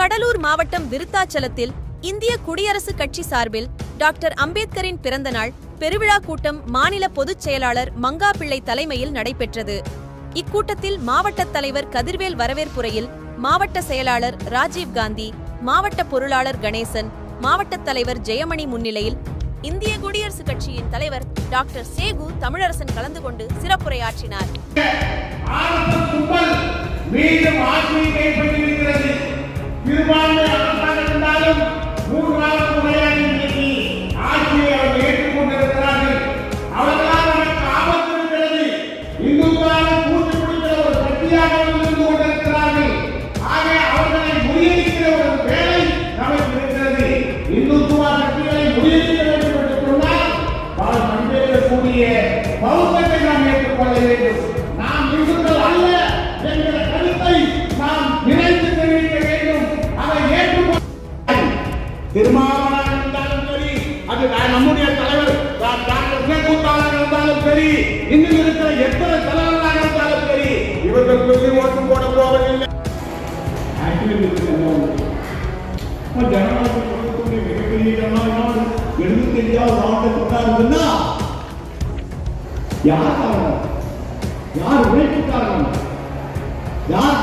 கடலூர் மாவட்டம் விருத்தாச்சலத்தில் இந்திய குடியரசுக் கட்சி சார்பில் டாக்டர் அம்பேத்கரின் பிறந்தநாள் பெருவிழா கூட்டம் மாநில பொதுச் செயலாளர் மங்காபிள்ளை தலைமையில் நடைபெற்றது. இக்கூட்டத்தில் மாவட்ட தலைவர் கதிர்வேல் வரவேற்புரையில் மாவட்ட செயலாளர் ராஜீவ் காந்தி, மாவட்ட பொருளாளர் கணேசன், மாவட்ட தலைவர் ஜெயமணி முன்னிலையில் இந்திய குடியரசுக் கட்சியின் தலைவர் டாக்டர் சேகு தமிழரசன் கலந்து கொண்டு சிறப்புரையாற்றினார். நம்முடைய தலைவர் டாக்டர் சேகூத்தாளர் இருந்தாலும் சரி, இன்னும் இருக்கிற எத்தனை தலைவர்களாக இருந்தாலும் சரி, இவர்களுக்கு ஓட்டு போட போவதில்லை. மிகப்பெரிய ஜனநாயகம் 75வது ஆண்டு கொண்டாடுதுன்னா யார் காரணம்? யார் உழைப்புக்காரன்? யார்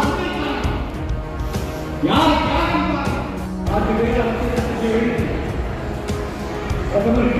பிரதமர்